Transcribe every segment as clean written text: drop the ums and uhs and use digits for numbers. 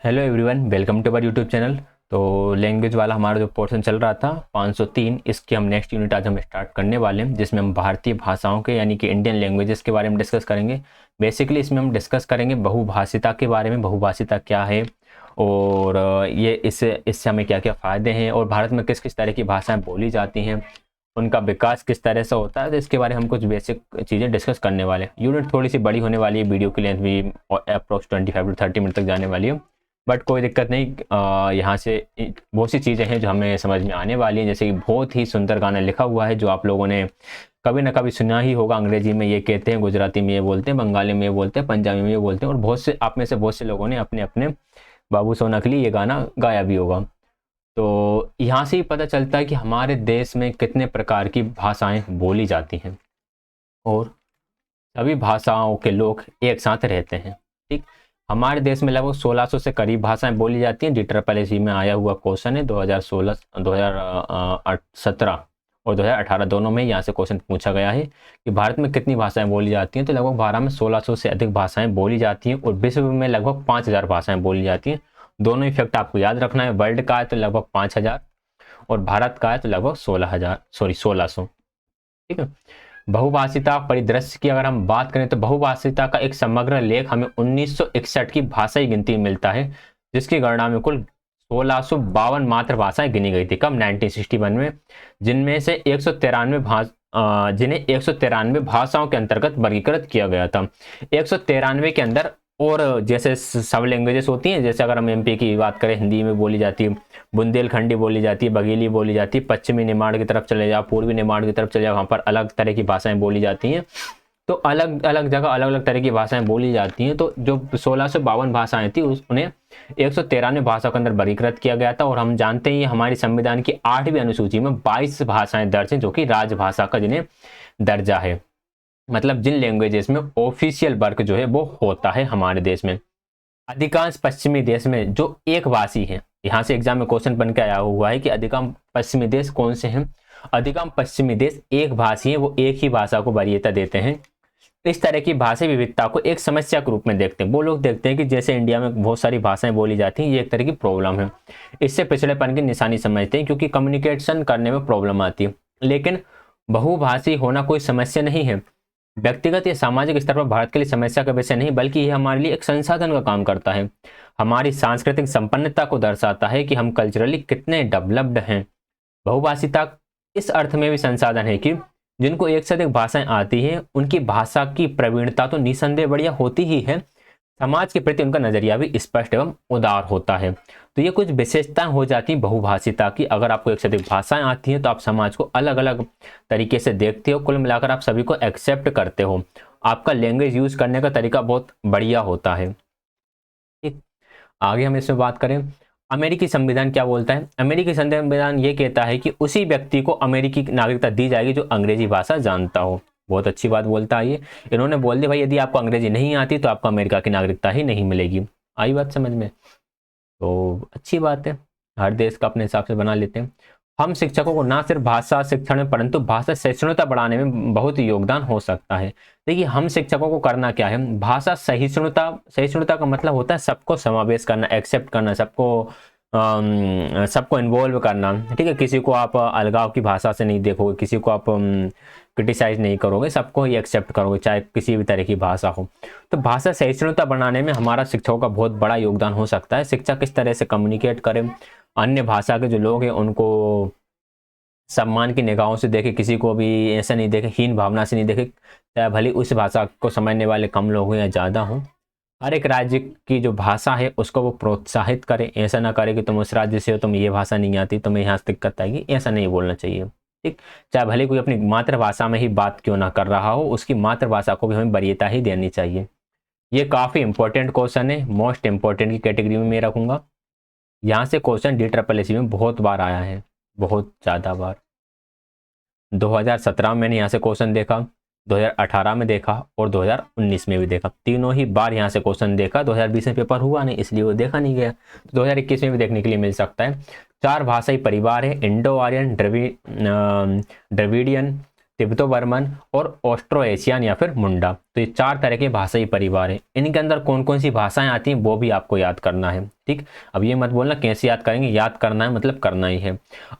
Hello everyone, welcome to our YouTube channel. तो language वाला हमारा जो पोर्शन चल रहा था 503, इसकी हम नेक्स्ट यूनिट आज हम स्टार्ट करने वाले हैं, जिसमें हम भारतीय भाषाओं के यानी कि इंडियन लैंग्वेजेस के बारे में डिस्कस करेंगे। बेसिकली इसमें हम डिस्कस करेंगे बहुभाषिता के बारे में, बहुभाषिता क्या है और ये इससे हमें क्या क्या फ़ायदे हैं और भारत में किस किस तरह की भाषाएँ बोली जाती हैं, उनका विकास किस तरह से होता है। तो इसके बारे में हम कुछ बेसिक चीज़ें डिस्कस करने वाले हैं। यूनिट थोड़ी सी बड़ी होने वाली है, वीडियो की लेंथ भी अप्रोक्स 25 टू 30 मिनट तक जाने वाली है, बट कोई दिक्कत नहीं। यहाँ से बहुत सी चीज़ें हैं जो हमें समझ में आने वाली हैं। जैसे कि बहुत ही सुंदर गाना लिखा हुआ है जो आप लोगों ने कभी ना कभी सुना ही होगा। अंग्रेजी में ये कहते हैं, गुजराती में ये बोलते हैं, बंगाली में ये बोलते हैं, पंजाबी में ये बोलते हैं, और बहुत से आप में से बहुत से लोगों ने अपने अपने बाबू सोना के लिए ये गाना गाया भी होगा। तो यहाँ से ही पता चलता है कि हमारे देश में कितने प्रकार की भाषाएं बोली जाती हैं और सभी भाषाओं के लोग एक साथ रहते हैं। ठीक, हमारे देश में लगभग 1600 से करीब भाषाएं बोली जाती हैं। DSSS में आया हुआ क्वेश्चन है 2016, 2017 और 2018 दोनों में यहाँ से क्वेश्चन पूछा गया है कि भारत में कितनी भाषाएं बोली जाती हैं। तो लगभग भारत में 1600 से अधिक भाषाएं बोली जाती हैं और विश्व में लगभग 5000 भाषाएं बोली जाती हैं। दोनों ही फैक्ट आपको याद रखना है। वर्ल्ड का है तो लगभग 5000 और भारत का है तो लगभग 1600। ठीक है। बहुभाषिता परिदृश्य की अगर हम बात करें तो बहुभाषिता का एक समग्र लेख हमें 1961 की भाषाई गिनती में मिलता है, जिसकी गणना में कुल 1652 मातृभाषाएं गिनी गई थी। कब? 1961 में, जिनमें से 193 भाषाओं के अंतर्गत वर्गीकृत किया गया था। 193 के अंदर और जैसे सब लैंग्वेजेस होती हैं, जैसे अगर हम MP की बात करें, हिंदी में बोली जाती है, बुंदेलखंडी बोली जाती है, बघेली बोली जाती है, पश्चिमी निमाड़ की तरफ चले जाओ, पूर्वी निमाड़ की तरफ चले जाओ, वहाँ पर अलग तरह की भाषाएं बोली जाती हैं। तो अलग अलग जगह अलग अलग तरह की भाषाएं बोली जाती हैं। तो जो 1652 भाषाएं थी उन्हें 193 भाषाओं के अंदर वर्गीकृत किया गया था। और हम जानते हैं हमारी संविधान की 8वीं अनुसूची में 22 भाषाएं दर्ज हैं जो कि राजभाषा का जिन्हें दर्जा है, मतलब जिन लैंग्वेजेस में ऑफिशियल वर्क जो है वो होता है हमारे देश में। अधिकांश पश्चिमी देश में जो एक भाषी हैं, यहाँ से एग्जाम में क्वेश्चन बन के आया हुआ है कि अधिकांश पश्चिमी देश कौन से हैं। अधिकांश पश्चिमी देश एक भाषी हैं, वो एक ही भाषा को वरीयता देते हैं। इस तरह की भाषा विविधता को एक समस्या के रूप में देखते हैं। वो लोग देखते हैं कि जैसे इंडिया में बहुत सारी भाषाएं बोली जाती हैं, ये एक तरह की प्रॉब्लम है, इससे पिछड़ेपन की निशानी समझते हैं, क्योंकि कम्युनिकेशन करने में प्रॉब्लम आती है। लेकिन बहुभाषी होना कोई समस्या नहीं है। व्यक्तिगत या सामाजिक स्तर पर भारत के लिए समस्या का विषय नहीं, बल्कि यह हमारे लिए एक संसाधन का काम करता है। हमारी सांस्कृतिक संपन्नता को दर्शाता है कि हम कल्चरली कितने डेवलप्ड हैं। बहुभाषिता इस अर्थ में भी संसाधन है कि जिनको एक से अधिक भाषाएं आती हैं, उनकी भाषा की प्रवीणता तो निसंदेह बढ़िया होती ही है, समाज के प्रति उनका नजरिया भी स्पष्ट एवं उदार होता है। तो ये कुछ विशेषताएं हो जाती हैं बहुभाषिता की। अगर आपको एक से अधिक भाषाएं आती हैं तो आप समाज को अलग अलग तरीके से देखते हो, कुल मिलाकर आप सभी को एक्सेप्ट करते हो, आपका लैंग्वेज यूज करने का तरीका बहुत बढ़िया होता है। ठीक, आगे हम इसमें बात करें, अमेरिकी संविधान क्या बोलता है। अमेरिकी संविधान ये कहता है कि उसी व्यक्ति को अमेरिकी नागरिकता दी जाएगी जो अंग्रेजी भाषा जानता हो। बहुत अच्छी बात बोलता है ये। इन्होंने बोल दिया भाई यदि आपको अंग्रेजी नहीं आती तो आपको अमेरिका की नागरिकता ही नहीं मिलेगी। आई बात समझ में? तो अच्छी बात है, हर देश का अपने हिसाब से बना लेते हैं। हम शिक्षकों को ना सिर्फ भाषा शिक्षण में परंतु भाषा सहिष्णुता बढ़ाने में बहुत योगदान हो सकता है। देखिए, हम शिक्षकों को करना क्या है, भाषा सहिष्णुता। सहिष्णुता का मतलब होता है सबको समावेश करना, एक्सेप्ट करना, सबको इन्वॉल्व करना। ठीक है, किसी को आप अलगाव की भाषा से नहीं देखोगे, किसी को आप क्रिटिसाइज नहीं करोगे, सबको ही एक्सेप्ट करोगे, चाहे किसी भी तरह की भाषा हो। तो भाषा सहिष्णुता बनाने में हमारा शिक्षकों का बहुत बड़ा योगदान हो सकता है। शिक्षक किस तरह से कम्युनिकेट करें, अन्य भाषा के जो लोग हैं उनको सम्मान की निगाहों से देखे, किसी को भी ऐसा नहीं देखे, हीन भावना से नहीं देखे, चाहे भले उस भाषा को समझने वाले कम लोग हों या ज़्यादा हों। हर एक राज्य की जो भाषा है उसको वो प्रोत्साहित करें। ऐसा ना करें कि तुम उस राज्य से हो, तुम ये भाषा नहीं आती, तुम्हें यहाँ से दिक्कत आएगी, ऐसा नहीं बोलना चाहिए। ठीक, चाहे भले कोई अपनी मातृभाषा में ही बात क्यों ना कर रहा हो, उसकी मातृभाषा को भी हमें वरीयता ही देनी चाहिए। ये काफ़ी इंपॉर्टेंट क्वेश्चन है, मोस्ट इंपॉर्टेंट की कैटेगरी में मैं रखूंगा। यहाँ से क्वेश्चन DSSS में बहुत बार आया है, बहुत ज़्यादा बार। 2017 में मैंने यहाँ से क्वेश्चन देखा, 2018 में देखा और 2019 में भी देखा। तीनों ही बार यहाँ से क्वेश्चन देखा। 2020 में पेपर हुआ नहीं, इसलिए वो देखा नहीं गया। 2021 में भी देखने के लिए मिल सकता है। 4 भाषाई परिवार है, Indo Aryan, Dravidian, Tibeto Burman और ऑस्ट्रो एशियन या फिर मुंडा। तो ये 4 तरह के भाषाई परिवार हैं। इनके अंदर कौन कौन सी भाषाएं आती हैं वो भी आपको याद करना है, ठीक। अब ये मत बोलना कैसे याद करेंगे, याद करना है मतलब करना ही है।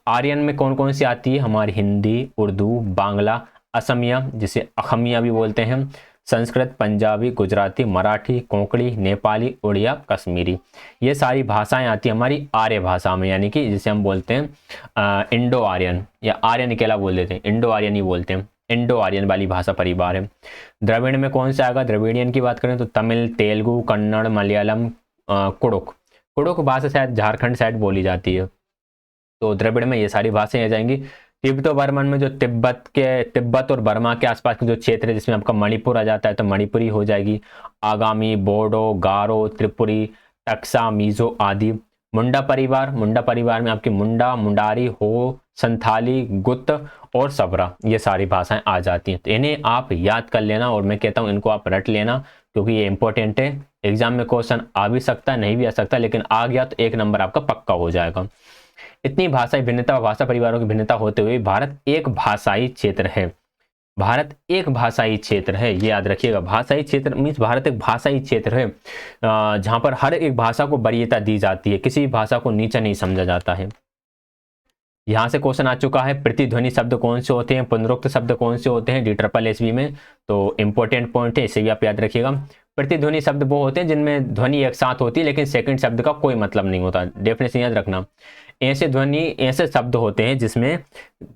आर्यन में कौन कौन सी आती है, हमारी हिंदी, उर्दू, बांग्ला, असमिया जिसे अखमिया भी बोलते हैं, संस्कृत, पंजाबी, गुजराती, मराठी, कोंकणी, नेपाली, उड़िया, कश्मीरी। ये सारी भाषाएं आती हैं हमारी आर्य भाषा में, यानी कि जिसे हम बोलते हैं इंडो आर्यन या आर्यन अकेला बोल देते हैं, इंडो आर्यन ही बोलते हैं, इंडो आर्यन वाली भाषा परिवार है। द्रविड़ में कौन सा आएगा, द्रविडियन की बात करें तो तमिल, तेलुगु, कन्नड़, मलयालम, कुड़ुक। कुड़ुक भाषा शायद झारखंड साइड बोली जाती है। तो द्रविड़ में ये सारी भाषाएं आ जाएंगी। तिब्बतो बर्मन में जो तिब्बत और बर्मा के आसपास के जो क्षेत्र है जिसमें आपका मणिपुर आ जाता है तो मणिपुरी हो जाएगी। आगामी, बोडो, गारो, त्रिपुरी, टक्सा, मिजो आदि। मुंडा परिवार में आपकी मुंडा, मुंडारी, हो, संथाली, गुत और सबरा, ये सारी भाषाएं आ जाती हैं। तो इन्हें आप याद कर लेना और मैं कहता हूं इनको आप रट लेना क्योंकि ये इंपॉर्टेंट है। एग्जाम में क्वेश्चन आ भी सकता है, नहीं भी आ सकता, लेकिन आ गया तो 1 नंबर आपका पक्का हो जाएगा। इतनी भाषाई भिन्नता और भाषा परिवारों की भिन्नता होते हुए भारत एक भाषाई क्षेत्र है। भारत एक भाषाई क्षेत्र है, ये याद रखिएगा। भाषाई क्षेत्र मीन्स भारत एक भाषाई क्षेत्र है जहां पर हर एक भाषा को वरीयता दी जाती है, किसी भी भाषा को नीचा नहीं समझा जाता है। यहां से क्वेश्चन आ चुका है, प्रतिध्वनि शब्द कौन से होते हैं, पुनरुक्त शब्द कौन से होते हैं DSSB में, तो इंपॉर्टेंट पॉइंट है, इसे भी आप याद रखिएगा। प्रतिध्वनि शब्द वो होते हैं जिनमें ध्वनि एक साथ होती है लेकिन सेकंड शब्द का कोई मतलब नहीं होता, डेफिनेशन याद रखना। ऐसे शब्द होते हैं जिसमें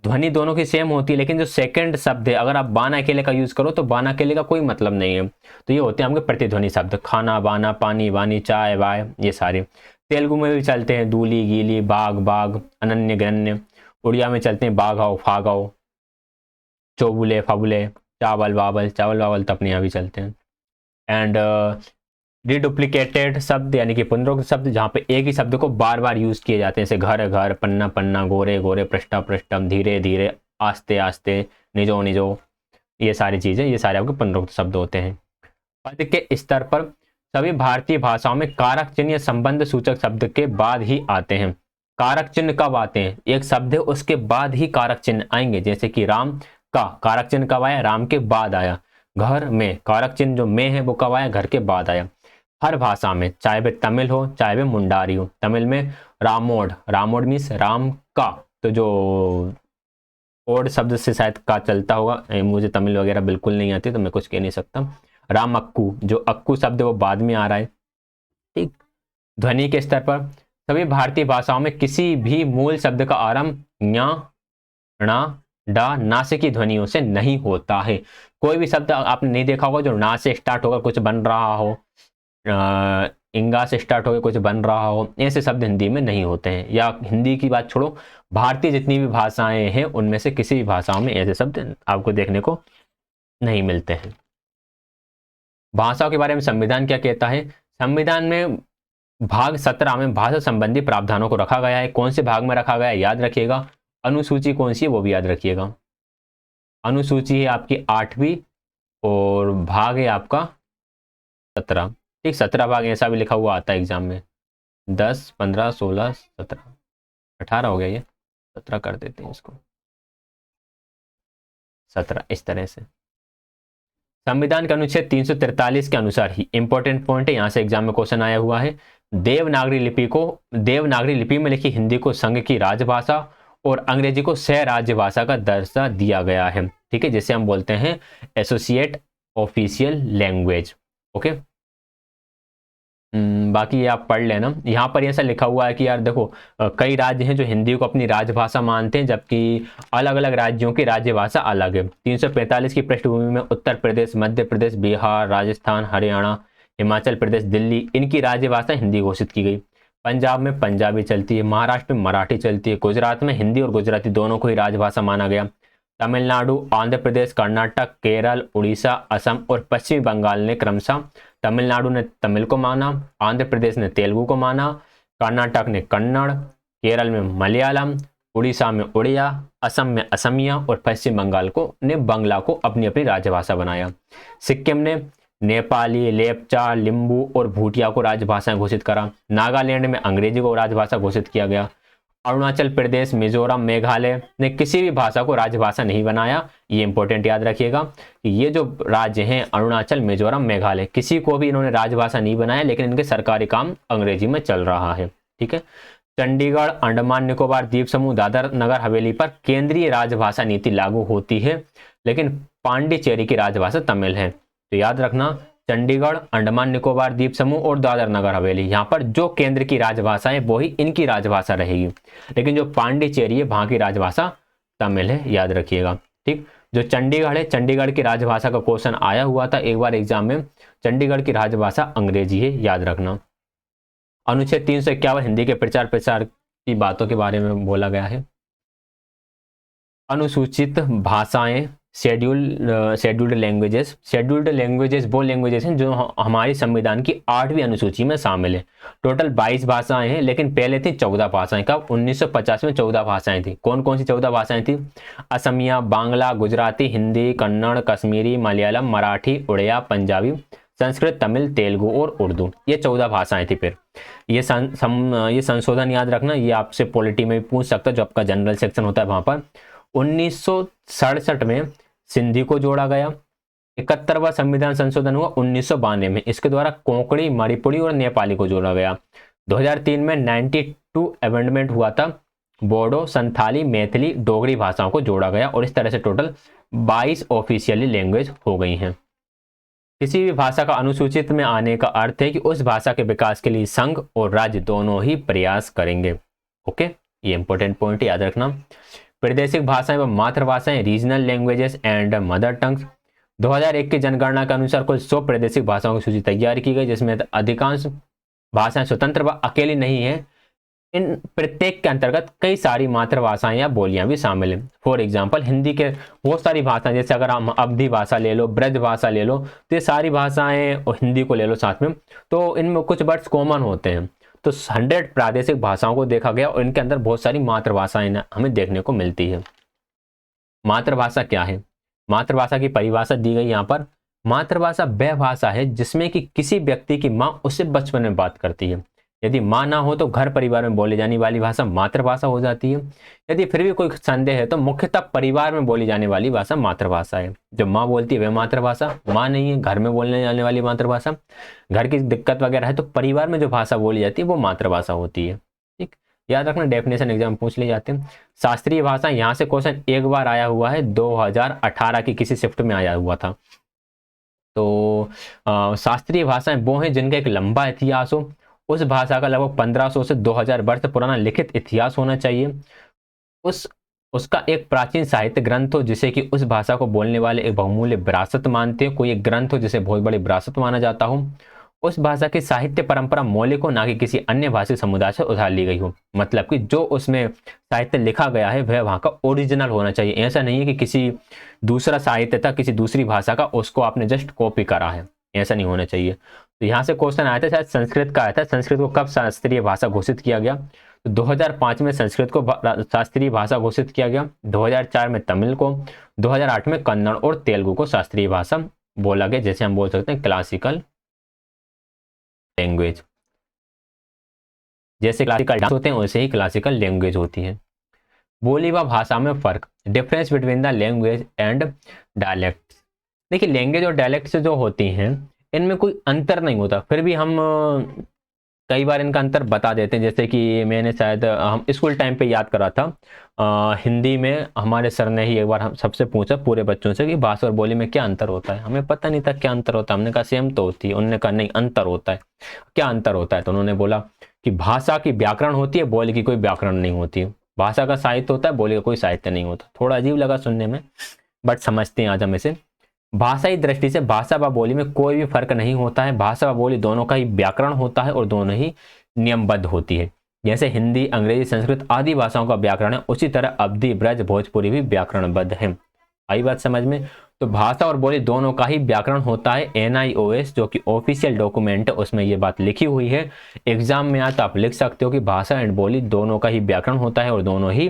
ध्वनि दोनों की सेम होती है लेकिन जो सेकंड शब्द है अगर आप बाना अकेले का यूज करो तो बाना अकेले का कोई मतलब नहीं है, तो ये होते हैं आपके प्रतिध्वनि शब्द। खाना, बाना, पानी, वानी, चाय, वाय, ये सारे। तेलुगु में भी चलते हैं दूली, गीली, बाग, बाग, अनन्य, गण्य। उड़िया में चलते हैं बाघाओ, फागाओ, चोबुले, फबुले, चावल, वावल, चावल वावल तो अपने यहाँ भी चलते हैं। एंड रिडुप्लीकेटेड शब्द यानी कि पुनरुक्त शब्द जहाँ पे एक ही शब्द को बार बार यूज किए जाते हैं, जैसे घर घर, पन्ना पन्ना, गोरे गोरे, पृष्ठा पृष्ठम, धीरे धीरे, आस्ते आस्ते, निजो निजो, ये सारी चीजें, ये सारे आपके पुनरुक्त शब्द होते हैं। पद के स्तर पर सभी भारतीय भाषाओं में कारक चिन्ह या संबंध सूचक शब्द के बाद ही आते हैं। कारक चिन्ह कब आते हैं, एक शब्द है उसके बाद ही कारक चिन्ह आएंगे, जैसे कि राम का कारक चिन्ह कब आया, राम के बाद आया। घर में कारक चिन्ह जो में है वो कब आया, घर के बाद आया। हर भाषा में, चाहे वे तमिल हो चाहे वे मुंडारी हो, तमिल में रामोड, रामोड मीन्स राम का, तो जो ओड शब्द से शायद का चलता होगा, मुझे तमिल वगैरह बिल्कुल नहीं आती तो मैं कुछ कह नहीं सकता। राम अक्कू, जो अक्कू शब्द है वो बाद में आ रहा है, ठीक। ध्वनि के स्तर पर सभी भारतीय भाषाओं में किसी भी मूल शब्द का आरंभ ञ, ण, डा, ना से की ध्वनियों से नहीं होता है। कोई भी शब्द आपने नहीं देखा होगा जो ना से स्टार्ट होगा कुछ बन रहा हो, इंगा से स्टार्ट होकर कुछ बन रहा हो, ऐसे शब्द हिंदी में नहीं होते हैं। या हिंदी की बात छोड़ो, भारतीय जितनी भी भाषाएं हैं उनमें से किसी भी भाषाओं में ऐसे शब्द आपको देखने को नहीं मिलते हैं। भाषाओं के बारे में संविधान क्या कहता है, संविधान में भाग 17 में भाषा संबंधी प्रावधानों को रखा गया है। कौन से भाग में रखा गया है याद रखिएगा। अनुसूची कौन सी है वो भी याद रखिएगा। अनुसूची है आपकी 8वीं और भाग है आपका 17, ठीक। 17 भाग ऐसा भी लिखा हुआ आता है एग्जाम में, 10, 15, 16, 17, 18 हो गया, ये 17 कर देते हैं इसको, 17 इस तरह से। संविधान के अनुच्छेद 343 के अनुसार ही, इंपॉर्टेंट पॉइंट है, यहां से एग्जाम में क्वेश्चन आया हुआ है, देवनागरी लिपि में लिखी हिंदी को संघ की राजभाषा और अंग्रेजी को सह राज्य भाषा का दर्जा दिया गया है, ठीक है, जिसे हम बोलते हैं एसोसिएट ऑफिशियल लैंग्वेज, ओके। बाकी ये आप पढ़ लेना। यहाँ पर ऐसा लिखा हुआ है कि यार देखो कई राज्य हैं जो हिंदी को अपनी राजभाषा मानते हैं जबकि अलग अलग राज्यों की राज्यभाषा अलग है। 345 की पृष्ठभूमि में उत्तर प्रदेश, मध्य प्रदेश, बिहार, राजस्थान, हरियाणा, हिमाचल प्रदेश, दिल्ली, इनकी राज्यभाषा हिंदी घोषित की गई। पंजाब में पंजाबी चलती है, महाराष्ट्र में मराठी चलती है, गुजरात में हिंदी और गुजराती दोनों को ही राजभाषा माना गया। तमिलनाडु, आंध्र प्रदेश, कर्नाटक, केरल, उड़ीसा, असम और पश्चिमी बंगाल ने क्रमशः तमिलनाडु ने तमिल को माना, आंध्र प्रदेश ने तेलुगु को माना, कर्नाटक ने कन्नड़, केरल में मलयालम, उड़ीसा में उड़िया, असम में असमिया और पश्चिम बंगाल को ने बंगला को अपनी अपनी राजभाषा बनाया। सिक्किम ने नेपाली, लेपचा, लिम्बू और भूटिया को राजभाषा घोषित करा। नागालैंड में अंग्रेजी को राजभाषा घोषित किया गया। अरुणाचल प्रदेश, मिजोरम, मेघालय ने किसी भी भाषा को राजभाषा नहीं बनाया। ये इंपॉर्टेंट याद रखिएगा कि ये जो राज्य हैं अरुणाचल, मिजोरम, मेघालय, किसी को भी इन्होंने राजभाषा नहीं बनाया, लेकिन इनके सरकारी काम अंग्रेजी में चल रहा है। ठीक है। चंडीगढ़, अंडमान निकोबार द्वीप समूह, दादर नगर हवेली पर केंद्रीय राजभाषा नीति लागू होती है, लेकिन पांडिचेरी की राजभाषा तमिल है। तो याद रखना, चंडीगढ़, अंडमान निकोबार द्वीप समूह और दादर नगर हवेली, यहाँ पर जो केंद्र की राजभाषा है वो ही इनकी राजभाषा रहेगी, लेकिन जो पांडिचेरी है वहां की राजभाषा तमिल है, याद रखिएगा। ठीक। जो चंडीगढ़ है, चंडीगढ़ की राजभाषा का क्वेश्चन आया हुआ था एक बार एग्जाम में, चंडीगढ़ की राजभाषा अंग्रेजी है, याद रखना। अनुच्छेद 351 हिंदी के प्रचार प्रसार की बातों के बारे में बोला गया है। अनुसूचित भाषाएं, शेड्यूल्ड लैंग्वेजेस। शेड्यूल्ड लैंग्वेजेस वो लैंग्वेजेस हैं जो हमारी संविधान की 8वीं अनुसूची में शामिल है। टोटल 22 भाषाएं हैं, लेकिन पहले थी 14 भाषाएं। कब? 1950 में 14 भाषाएं थी। कौन कौन सी 14 भाषाएं थी? असमिया, बांग्ला, गुजराती, हिंदी, कन्नड़, कश्मीरी, मलयालम, मराठी, उड़िया, पंजाबी, संस्कृत, तमिल, तेलुगु और उर्दू। ये 14 भाषाएं थी। फिर ये संशोधन याद रखना, ये आपसे पॉलिटी में भी पूछ सकता है, जो आपका जनरल सेक्शन होता है वहां पर। 1967 में सिंधी को जोड़ा गया। 71वां संविधान संशोधन हुआ 1992 में, इसके द्वारा कोंकणी, मणिपुरी और नेपाली को जोड़ा गया। 2003 में 92 अमेंडमेंट हुआ था, बोडो, संथाली, मैथिली, डोगरी भाषाओं को जोड़ा गया, और इस तरह से टोटल 22 ऑफिशियली लैंग्वेज हो गई हैं। किसी भी भाषा का अनुसूचित में आने का अर्थ है कि उस भाषा के विकास के लिए संघ और राज्य दोनों ही प्रयास करेंगे। ओके, ये इंपॉर्टेंट पॉइंट याद रखना। प्रादेशिक भाषाएं व मातृभाषाएं, regional languages and mother tongues. 2001 की जनगणना के अनुसार कुल 100 प्रादेशिक भाषाओं की सूची तैयार की गई, जिसमें अधिकांश भाषाएं स्वतंत्र व अकेली नहीं है। इन प्रत्येक के अंतर्गत कई सारी मातृभाषाएं या बोलियां भी शामिल हैं। फॉर एग्जाम्पल, हिंदी के बहुत सारी भाषाएं, जैसे अगर हम अवधी भाषा ले लो, ब्रज भाषा ले लो, तो ये सारी भाषाएं और हिंदी को ले लो साथ में, तो इनमें कुछ वर्ड्स कॉमन होते हैं। तो 100 प्रादेशिक भाषाओं को देखा गया और इनके अंदर बहुत सारी मातृभाषाएं हमें देखने को मिलती है। मातृभाषा क्या है? मातृभाषा की परिभाषा दी गई यहाँ पर। मातृभाषा वह भाषा है जिसमें कि किसी व्यक्ति की माँ उससे बचपन में बात करती है। यदि माँ ना हो तो घर परिवार में बोली जाने वाली भाषा मातृभाषा हो जाती है। यदि फिर भी कोई संदेह है तो मुख्यतः परिवार में बोली जाने वाली भाषा मातृभाषा है। जो माँ बोलती है वह मातृभाषा, माँ नहीं है घर में बोलने जाने वाली मातृभाषा, घर की दिक्कत वगैरह है तो परिवार में जो भाषा बोली जाती है वो मातृभाषा होती है। ठीक, याद रखना, डेफिनेशन एग्जाम पूछ ले जाते हैं। शास्त्रीय भाषा, यहाँ से क्वेश्चन एक बार आया हुआ है, 2018 की किसी शिफ्ट में आया हुआ था। तो शास्त्रीय भाषाएं वो हैं जिनका एक लंबा इतिहास हो, उस भाषा का लगभग 1500 से 2000 वर्ष पुराना लिखित इतिहास होना चाहिए, उसका एक प्राचीन साहित्य ग्रंथ हो जिसे कि उस भाषा को बोलने वाले एक बहुमूल्य विरासत मानते हो, कोई एक ग्रंथ हो जिसे बहुत बड़ी विरासत माना जाता हो, उस भाषा की साहित्य परंपरा मौलिक हो, ना कि किसी अन्य भाषी समुदाय से उधार ली गई हो। मतलब कि जो उसमें साहित्य लिखा गया है वह वहाँ का ओरिजिनल होना चाहिए। ऐसा नहीं है कि किसी दूसरा साहित्य था किसी दूसरी भाषा का, उसको आपने जस्ट कॉपी करा है, ऐसा नहीं होना चाहिए। तो यहाँ से क्वेश्चन आया था, शायद संस्कृत का आया था। संस्कृत को कब शास्त्रीय भाषा घोषित किया गया? तो 2005 में संस्कृत को शास्त्रीय भाषा घोषित किया गया, 2004 में तमिल को, 2008 में कन्नड़ और तेलुगु को शास्त्रीय भाषा बोला गया, जैसे हम बोल सकते हैं क्लासिकल लैंग्वेज। जैसे क्लासिकल डांस होते हैं वैसे ही क्लासिकल लैंग्वेज होती है। बोली व भाषा में फर्क, difference between the language and dialect. देखिए, लैंग्वेज और डायलेक्ट जो होती हैं इनमें कोई अंतर नहीं होता, फिर भी हम कई बार इनका अंतर बता देते हैं। जैसे कि मैंने शायद हम स्कूल टाइम पे याद करा था, हिंदी में हमारे सर ने ही एक बार हम सबसे पूछा पूरे बच्चों से कि भाषा और बोली में क्या अंतर होता है। हमें पता नहीं था क्या अंतर होता है, हमने कहा सेम तो होती है, उन्होंने कहा नहीं अंतर होता है। क्या अंतर होता है? तो उन्होंने बोला कि भाषा की व्याकरण होती है, बोली की कोई व्याकरण नहीं होती। भाषा का साहित्य होता है, बोली का कोई साहित्य नहीं होता। थोड़ा अजीब लगा सुनने में, बट समझते हैं आज हम इसे। भाषाई दृष्टि से भाषा व बोली में कोई भी फर्क नहीं होता है। भाषा व बोली दोनों का ही व्याकरण होता है और दोनों ही नियमबद्ध होती है। जैसे हिंदी, अंग्रेजी, संस्कृत आदि भाषाओं का व्याकरण है, उसी तरह अवधी, ब्रज, भोजपुरी भी व्याकरणबद्ध है। आई बात समझ में? तो भाषा और बोली दोनों का ही व्याकरण होता है। NIOS जो कि ऑफिशियल डॉक्यूमेंट है उसमें ये बात लिखी हुई है। एग्जाम में आता आप लिख सकते हो कि भाषा एंड बोली दोनों का ही व्याकरण होता है और दोनों ही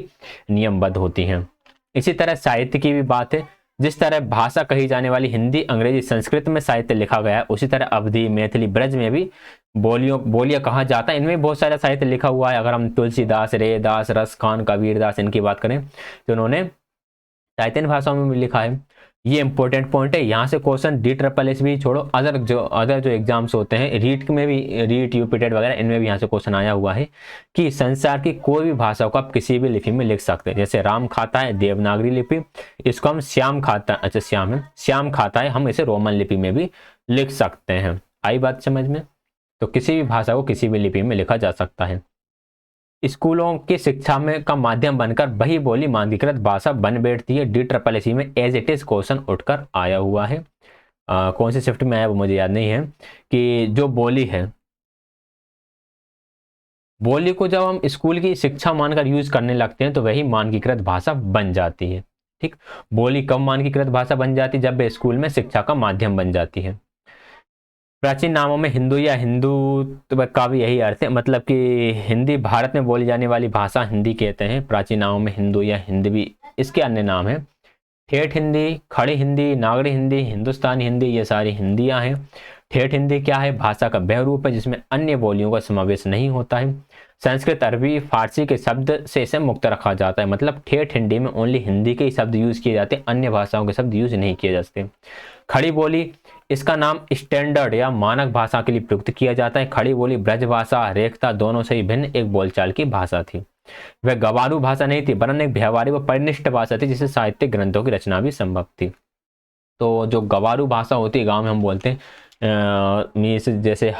नियमबद्ध होती हैं। इसी तरह साहित्य की भी बात है। जिस तरह भाषा कही जाने वाली हिंदी, अंग्रेजी, संस्कृत में साहित्य लिखा गया है, उसी तरह अवधी, मैथिली, ब्रज में भी बोलियां कहा जाता है। इनमें बहुत सारा साहित्य लिखा हुआ है। अगर हम तुलसीदास, रेदास, रसखान, कबीरदास इनकी बात करें तो उन्होंने साहित्य इन भाषाओं में भी लिखा है। ये इंपॉर्टेंट पॉइंट है। यहाँ से क्वेश्चन DSSS भी छोड़ो, अदर जो एग्जाम्स होते हैं, रीट में भी, रीट, यूपीटेट वगैरह, इनमें भी यहाँ से क्वेश्चन आया हुआ है कि संसार की कोई भी भाषा को आप किसी भी लिपि में लिख सकते हैं। जैसे राम खाता है देवनागरी लिपि, इसको हम श्याम खाता, अच्छा श्याम है, श्याम खाता है, हम इसे रोमन लिपि में भी लिख सकते हैं। आई बात समझ में? तो किसी भी भाषा को किसी भी लिपि में लिखा जा सकता है। स्कूलों की शिक्षा में का माध्यम बनकर वही बोली मानकीकृत भाषा बन बैठती है। DSSS में एज इट इज क्वेश्चन उठकर आया हुआ है। कौन सी शिफ्ट में आया वो मुझे याद नहीं है। कि जो बोली है, बोली को जब हम स्कूल की शिक्षा मानकर यूज करने लगते हैं तो वही मानकीकृत भाषा बन जाती है। ठीक, बोली कब मानकीकृत भाषा बन जाती है? जब वे स्कूल में शिक्षा का माध्यम बन जाती है। प्राचीन नामों में हिंदू या हिंदू का भी यही अर्थ है, मतलब कि हिंदी भारत में बोली जाने वाली भाषा हिंदी कहते हैं। प्राचीन नामों में हिंदू या हिंदवी इसके अन्य नाम है। ठेठ हिंदी, खड़ी हिंदी, नागरी हिंदी, हिंदुस्तानी हिंदी, ये सारी हिंदियां हैं। ठेठ हिंदी क्या है? भाषा का वह रूप है जिसमें अन्य बोलियों का समावेश नहीं होता है। संस्कृत, अरबी, फारसी के शब्द से इसे मुक्त रखा जाता है। मतलब ठेठ हिंदी में ओनली हिंदी के ही शब्द यूज किए जाते हैं, अन्य भाषाओं के शब्द यूज नहीं किए जाते। खड़ी बोली, इसका नाम स्टैंडर्ड या मानक भाषा के लिए प्रयुक्त किया जाता है। खड़ी बोली ब्रजभाषा, रेखता दोनों से ही भिन्न एक बोलचाल की भाषा थी। वह गवारू भाषा नहीं थी, वरन एक व्यवहारिक व परिनिष्ठ भाषा थी जिससे साहित्यिक ग्रंथों की रचना भी संभव थी। तो जो गवारू भाषा होती है, गांव में हम बोलते हैं, मीन्स जैसे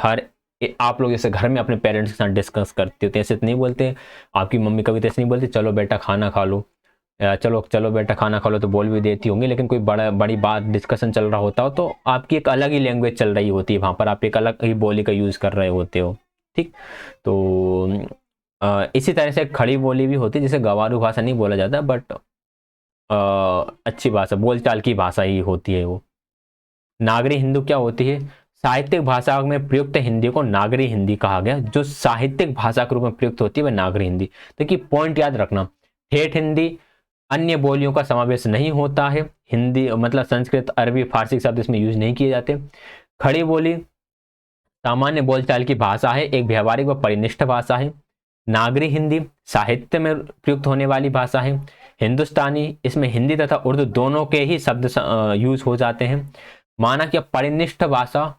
आप लोग जैसे घर में अपने पेरेंट्स के साथ डिस्कस करते होते हैं, ऐसे तो नहीं बोलते। आपकी मम्मी कभी तो ऐसे नहीं बोलती चलो बेटा खाना खा लो, चलो बेटा खाना खा लो, तो बोल भी देती होंगी। लेकिन कोई बड़ी बात डिस्कशन चल रहा होता हो तो आपकी एक अलग ही लैंग्वेज चल रही होती है, वहाँ पर आप एक अलग ही बोली का यूज़ कर रहे होते हो। ठीक, तो इसी तरह से खड़ी बोली भी होती है, जिसे गवारू भाषा नहीं बोला जाता, बट अच्छी भाषा, बोलचाल की भाषा ही होती है वो। नागरी हिंदू क्या होती है? साहित्यिक भाषा में प्रयुक्त हिंदी को नागरी हिंदी कहा गया। जो साहित्यिक भाषा के रूप में प्रयुक्त होती है वह नागरी हिंदी। देखिए पॉइंट याद रखना, ठेठ हिंदी अन्य बोलियों का समावेश नहीं होता है। हिंदी मतलब संस्कृत, अरबी, फारसी शब्द इसमें यूज नहीं किए जाते। खड़ी बोली सामान्य बोलचाल की भाषा है, एक व्यवहारिक व परिनिष्ठ भाषा है। नागरी हिंदी साहित्य में प्रयुक्त होने वाली भाषा है। हिंदुस्तानी, इसमें हिंदी तथा उर्दू दोनों के ही शब्द यूज हो जाते हैं। मानक या परिनिष्ठ भाषा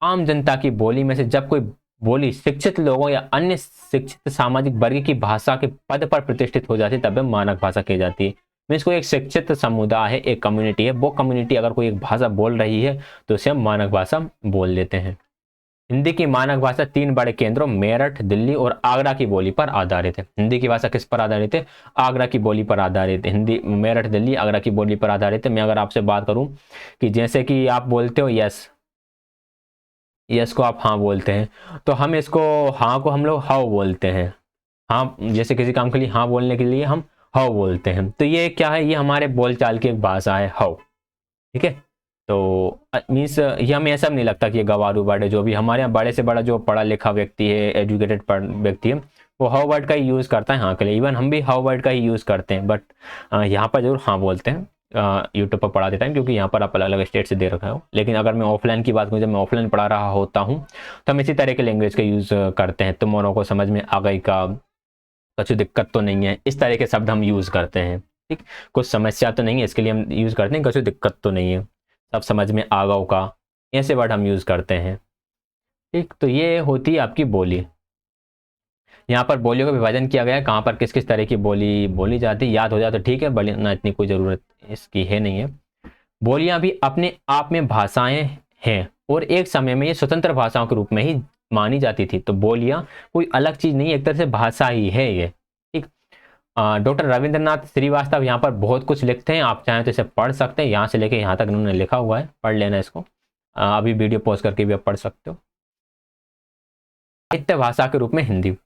आम जनता की बोली में से जब कोई बोली शिक्षित लोगों या अन्य शिक्षित सामाजिक वर्ग की भाषा के पद पर प्रतिष्ठित हो जाती है तब वह मानक भाषा कही जाती है। मीन्स कोई एक शिक्षित समुदाय है, एक कम्युनिटी है, वो कम्युनिटी अगर कोई एक भाषा बोल रही है तो उसे हम मानक भाषा बोल लेते हैं। हिंदी की मानक भाषा 3 बड़े केंद्रों मेरठ, दिल्ली और आगरा की बोली पर आधारित है। हिंदी की भाषा किस पर आधारित है? आगरा की बोली पर आधारित है। हिंदी मेरठ, दिल्ली, आगरा की बोली पर आधारित है। मैं अगर आपसे बात करूं कि जैसे कि आप बोलते हो यस, यस को आप हाँ बोलते हैं, तो हम इसको हाँ को हम लोग हाउ बोलते हैं। हाँ, जैसे किसी काम के लिए हाँ बोलने के लिए हम हाउ बोलते हैं। तो ये क्या है? ये हमारे बोलचाल की एक भाषा है, हाउ। ठीक है, तो मीन्स ये हमें ऐसा नहीं लगता कि ये गवारू वर्ड है। जो भी हमारे यहाँ बड़े से बड़ा जो पढ़ा लिखा व्यक्ति है, एजुकेटेड व्यक्ति है, वो हाउ वर्ड का ही यूज़ करता है हाँ के लिए। इवन हम भी हाउ वर्ड का ही यूज़ करते हैं, बट यहाँ पर जरूर हाँ बोलते हैं। यूट्यूब पर पढ़ा देता है क्योंकि यहाँ पर आप अलग अलग स्टेट से दे रखा हो। लेकिन अगर मैं ऑफलाइन की बात करूँ, जब मैं ऑफलाइन पढ़ा रहा होता हूँ तो हम इसी तरह के लैंग्वेज का यूज़ करते हैं। तुम दोनों को समझ में आ गई का, कुछ दिक्कत तो नहीं है, इस तरह के शब्द हम यूज़ करते हैं। ठीक, कुछ समस्या तो नहीं है इसके लिए हम यूज़ करते हैं, कुछ दिक्कत तो नहीं है, सब समझ में आ गओ का, ऐसे वर्ड हम यूज़ करते हैं। ठीक, तो ये होती है आपकी बोली। यहाँ पर बोलियों का विभाजन किया गया है, कहाँ पर किस किस तरह की बोली बोली जाती है, याद हो जाए तो ठीक है, बड़ी ना इतनी कोई ज़रूरत इसकी है नहीं है। बोलियाँ भी अपने आप में भाषाएं हैं और एक समय में ये स्वतंत्र भाषाओं के रूप में ही मानी जाती थी। तो बोलियाँ कोई अलग चीज़ नहीं है, एक तरह से भाषा ही है ये। ठीक, डॉक्टर रविंद्रनाथ श्रीवास्तव यहाँ पर बहुत कुछ लिखते हैं, आप चाहें तो इसे पढ़ सकते हैं। यहाँ से लेके यहाँ तक उन्होंने लिखा हुआ है, पढ़ लेना इसको। अभी वीडियो पॉज करके भी आप पढ़ सकते हो। साहित्य भाषा के रूप में हिंदी,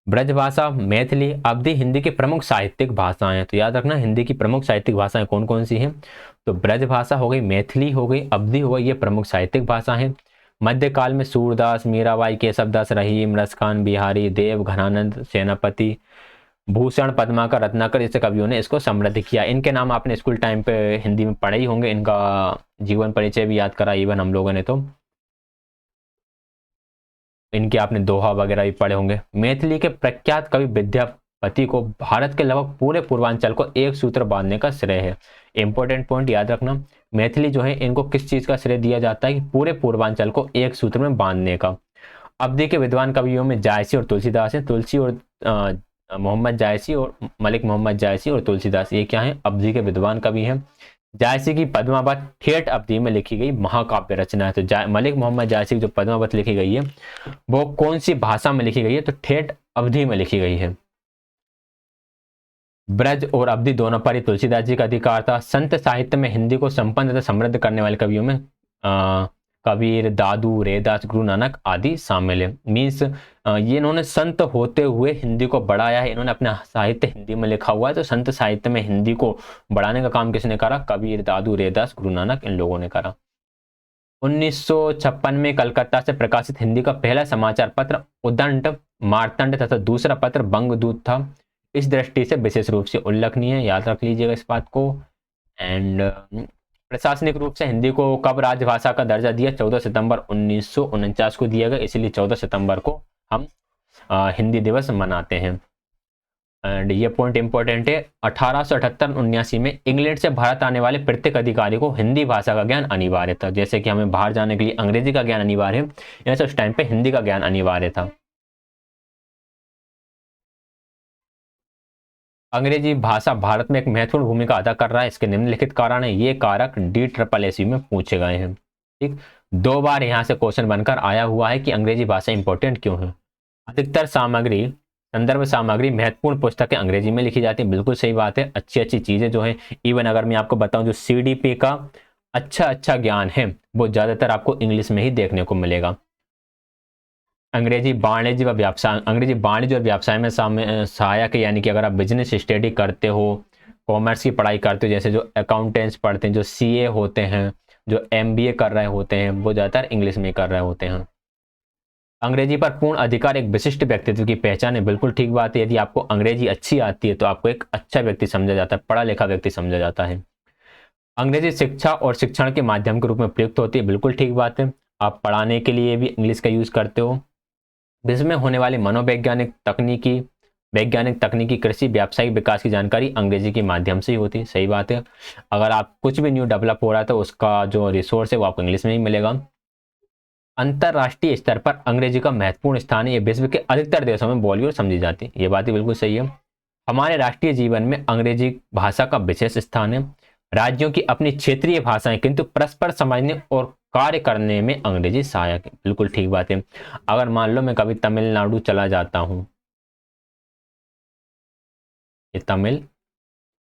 ब्रजभाषा, मैथिली, अवधी हिंदी की प्रमुख साहित्यिक भाषाएं हैं। तो याद रखना हिंदी की प्रमुख साहित्यिक भाषाएं कौन कौन सी हैं? तो ब्रजभाषा हो गई, मैथिली हो गई, अवधी हो गई, ये प्रमुख साहित्यिक भाषा हैं। मध्यकाल में सूरदास, मीराबाई, केशवदास, रहीम, रसखान, बिहारी, देव, घनानंद, सेनापति, भूषण, पद्माकर, रत्नाकर जैसे कवियों ने इसको समृद्ध किया। इनके नाम आपने स्कूल टाइम पे हिंदी में पढ़े ही होंगे, इनका जीवन परिचय भी याद करा इवन हम लोगों ने, तो इनके आपने दोहा वगैरह भी पढ़े होंगे। मैथिली के प्रख्यात कवि विद्यापति को भारत के लगभग पूरे पूर्वांचल को एक सूत्र बांधने का श्रेय है। इंपॉर्टेंट पॉइंट याद रखना, मैथिली जो है इनको किस चीज का श्रेय दिया जाता है कि पूरे पूर्वांचल को एक सूत्र में बांधने का। अवधि के विद्वान कवियों में जायसी और तुलसीदास है। तुलसी और मोहम्मद जायसी और मलिक मोहम्मद जायसी और तुलसीदास, ये क्या है, अवधि के विद्वान कवि हैं। जायसी की पद्मावत ठेठ अवधि में लिखी गई महाकाव्य रचना है। तो मलिक मोहम्मद जायसी की जो पद्मावत लिखी गई है वो कौन सी भाषा में लिखी गई है, तो ठेठ अवधि में लिखी गई है। ब्रज और अवधि दोनों पर ही तुलसीदास जी का अधिकार था। संत साहित्य में हिंदी को संपन्न तथा समृद्ध करने वाले कवियों में कबीर, दादू, रेदास, गुरु नानक आदि शामिल है। मीन्स ये इन्होंने संत होते हुए हिंदी को बढ़ाया है, इन्होंने अपना साहित्य हिंदी में लिखा हुआ है, तो संत साहित्य में हिंदी को बढ़ाने का काम किसने करा, कबीर, दादू, रेदास, गुरु नानक, इन लोगों ने करा। 1956 में कलकत्ता से प्रकाशित हिंदी का पहला समाचार पत्र उदंड, मार्तंड तथा दूसरा पत्र बंगदूत था। इस दृष्टि से विशेष रूप से उल्लेखनीय है, याद रख लीजिएगा इस बात को। एंड प्रशासनिक रूप से हिंदी को कब राजभाषा का दर्जा दिया, 14 सितंबर 1949 को दिया गया, इसलिए 14 सितंबर को हम हिंदी दिवस मनाते हैं। एंड ये पॉइंट इंपॉर्टेंट है, 1878-79 में इंग्लैंड से भारत आने वाले प्रत्येक अधिकारी को हिंदी भाषा का ज्ञान अनिवार्य था। जैसे कि हमें बाहर जाने के लिए अंग्रेजी का ज्ञान अनिवार्य है, ऐसे उस टाइम पे हिंदी का ज्ञान अनिवार्य था। अंग्रेजी भाषा भारत में एक महत्वपूर्ण भूमिका अदा कर रहा है, इसके निम्नलिखित कारण है। ये कारक DSSS में पूछे गए हैं। ठीक, 2 बार यहाँ से क्वेश्चन बनकर आया हुआ है कि अंग्रेजी भाषा इंपॉर्टेंट क्यों है। अधिकतर सामग्री, संदर्भ सामग्री, महत्वपूर्ण पुस्तकें अंग्रेजी में लिखी जाती है, बिल्कुल सही बात है। अच्छी अच्छी चीजें जो है, इवन अगर मैं आपको बताऊं जो CDP का अच्छा ज्ञान है वो ज्यादातर आपको इंग्लिश में ही देखने को मिलेगा। अंग्रेजी वाणिज्य व व्यवसाय, अंग्रेजी वाणिज्य और व्यवसाय में सहायक है, यानी कि अगर आप बिजनेस स्टडी करते हो, कॉमर्स की पढ़ाई करते हो, जैसे जो अकाउंटेंट्स पढ़ते हैं, जो CA होते हैं, जो MBA कर रहे होते हैं, वो ज़्यादातर इंग्लिश में कर रहे होते हैं। अंग्रेजी पर पूर्ण अधिकार एक विशिष्ट व्यक्तित्व की पहचान है, बिल्कुल ठीक बात है। यदि आपको अंग्रेजी अच्छी आती है तो आपको एक अच्छा व्यक्ति समझा जाता है, पढ़ा लिखा व्यक्ति समझा जाता है। अंग्रेजी शिक्षा और शिक्षण के माध्यम के रूप में प्रयुक्त होती है, बिल्कुल ठीक बात है। आप पढ़ाने के लिए भी इंग्लिश का यूज़ करते हो। विश्व में होने वाली मनोवैज्ञानिक, तकनीकी, वैज्ञानिक, तकनीकी, कृषि, व्यावसायिक विकास की जानकारी अंग्रेजी के माध्यम से ही होती है, सही बात है। अगर आप कुछ भी न्यू डेवलप हो रहा है तो उसका जो रिसोर्स है वो आपको इंग्लिश में ही मिलेगा। अंतरराष्ट्रीय स्तर पर अंग्रेजी का महत्वपूर्ण स्थान है, ये विश्व के अधिकतर देशों में बोली और समझी जाती है, ये बात ही बिल्कुल सही है। हमारे राष्ट्रीय जीवन में अंग्रेजी भाषा का विशेष स्थान है। राज्यों की अपनी क्षेत्रीय भाषाएं, किंतु परस्पर समझने और कार्य करने में अंग्रेजी सहायक है, बिल्कुल ठीक बात है। अगर मान लो मैं कभी तमिलनाडु चला जाता हूं,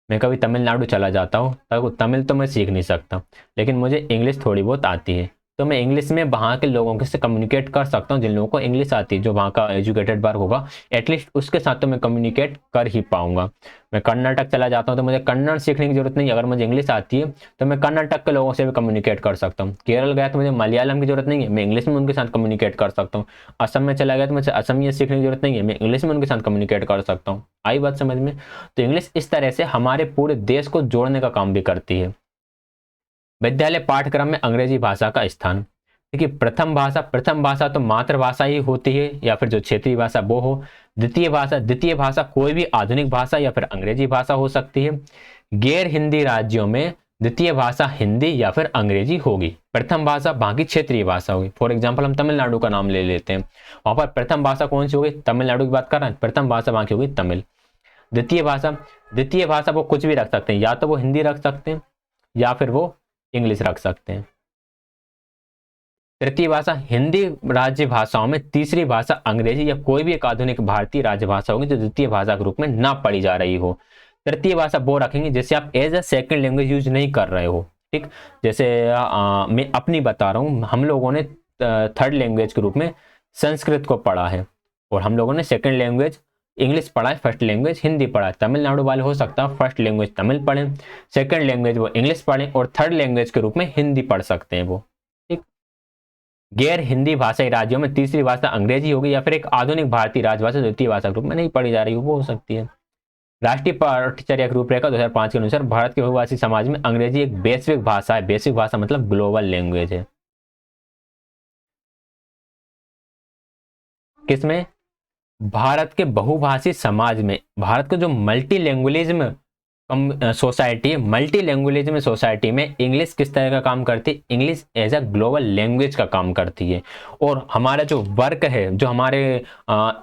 मैं कभी तमिलनाडु चला जाता हूँ, तब तमिल तो मैं सीख नहीं सकता, लेकिन मुझे इंग्लिश थोड़ी बहुत आती है, तो मैं इंग्लिश में वहाँ के लोगों से कम्युनिकेट कर सकता हूँ। जिन लोगों को इंग्लिश आती है, जो वहाँ का एजुकेटेड वर्ग होगा, एटलीस्ट उसके साथ तो मैं कम्युनिकेट कर ही पाऊंगा। मैं कर्नाटक चला जाता हूँ तो मुझे कन्नड़ सीखने की जरूरत नहीं है, अगर मुझे इंग्लिश आती है तो मैं कर्नाटक के लोगों से भी कम्युनिकेट कर सकता हूँ। केरल गया तो मुझे मलयालम की जरूरत नहीं है, मैं इंग्लिश में उनके साथ कम्युनिकेट कर सकता हूँ। असम में चला गया तो मुझे असमिया सीखने की जरूरत नहीं है, मैं इंग्लिश में उनके साथ कम्युनिकेट कर सकता हूँ। आई बात समझ में? तो इंग्लिश इस तरह से हमारे पूरे देश को जोड़ने का काम भी करती है। विद्यालय पाठ्यक्रम में अंग्रेजी भाषा का स्थान, देखिए प्रथम भाषा तो मातृभाषा ही होती है, या फिर जो क्षेत्रीय भाषा वो हो। द्वितीय भाषा कोई भी आधुनिक भाषा या फिर अंग्रेजी भाषा हो सकती है। गैर हिंदी राज्यों में द्वितीय भाषा हिंदी या फिर अंग्रेजी होगी, प्रथम भाषा बाकी क्षेत्रीय भाषा होगी। फॉर एग्जाम्पल हम तमिलनाडु का नाम ले लेते हैं, वहां पर प्रथम भाषा कौन सी होगी, तमिलनाडु की बात कर रहे हैं, प्रथम भाषा वहां की होगी तमिल। द्वितीय भाषा वो कुछ भी रख सकते हैं, या तो वो हिंदी रख सकते हैं या फिर वो इंग्लिश रख सकते हैं। तृतीय भाषा हिंदी राज्य भाषाओं में तीसरी भाषा अंग्रेजी या कोई भी एक आधुनिक भारतीय राज्यभाषा होगी जो द्वितीय भाषा के रूप में ना पढ़ी जा रही हो। तृतीय भाषा वो रखेंगे जैसे आप as a second language use नहीं कर रहे हो। ठीक, जैसे मैं अपनी बता रहा हूँ, हम लोगों ने थर्ड लैंग्वेज के रूप में संस्कृत को पढ़ा है, और हम लोगों ने सेकंड लैंग्वेज इंग्लिश पढ़ा है, फर्स्ट लैंग्वेज हिंदी पढ़ा है। तमिलनाडु वाले हो सकता है फर्स्ट लैंग्वेज तमिल पढ़ें, सेकंड लैंग्वेज वो इंग्लिश पढ़ें, और थर्ड लैंग्वेज के रूप में हिंदी पढ़ सकते हैं वो। गैर हिंदी भाषाई राज्यों में तीसरी भाषा अंग्रेजी होगी, या फिर एक आधुनिक भारतीय राजभाषा द्वितीय भाषा के रूप में नहीं पढ़ी जा रही हो, वो हो सकती है। राष्ट्रीय पाठ्यचर्या की रूपरेखा 2005 के अनुसार भारत के बहुभाषी समाज में अंग्रेजी एक वैश्विक भाषा है। वैश्विक भाषा मतलब ग्लोबल लैंग्वेज है। किसमें? भारत के बहुभाषी समाज में। भारत का जो मल्टी लैंग्वेज सोसाइटी है, मल्टी लैंग्वेज में सोसाइटी में इंग्लिश किस तरह का काम करती है? English as a global language का काम करती है। और हमारा जो वर्क है, जो हमारे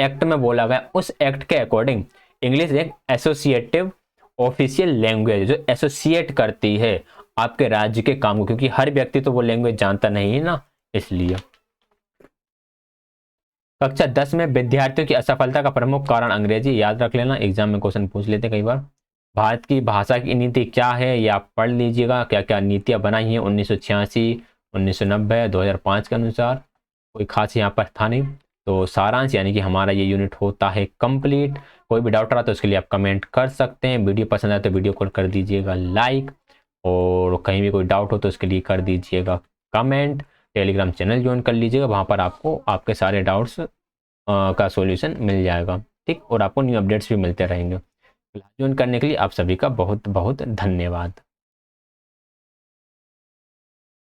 एक्ट में बोला गया, उस एक्ट के अकॉर्डिंग इंग्लिश एक एसोसिएटिव ऑफिशियल लैंग्वेज जो एसोसिएट करती है आपके राज्य के काम को, क्योंकि हर व्यक्ति तो वो लैंग्वेज जानता नहीं है ना, इसलिए। कक्षा 10 में विद्यार्थियों की असफलता का प्रमुख कारण अंग्रेजी, याद रख लेना, एग्जाम में क्वेश्चन पूछ लेते कई बार। भारत की भाषा की नीति क्या है, ये आप पढ़ लीजिएगा, क्या क्या नीतियां बनाई हैं 1986, 1990, 2005 के अनुसार। कोई खास यहाँ पर था नहीं। तो सारांश यानी कि हमारा ये यूनिट होता है कंप्लीट। कोई भी डाउट रहा तो उसके लिए आप कमेंट कर सकते हैं। वीडियो पसंद आए तो वीडियो को कर दीजिएगा लाइक, और कहीं भी कोई डाउट हो तो उसके लिए कर दीजिएगा कमेंट। टेलीग्राम चैनल ज्वाइन कर लीजिएगा, वहाँ पर आपको आपके सारे डाउट्स का सॉल्यूशन मिल जाएगा, ठीक। और आपको न्यू अपडेट्स भी मिलते रहेंगे। क्लास ज्वाइन करने के लिए आप सभी का बहुत बहुत धन्यवाद।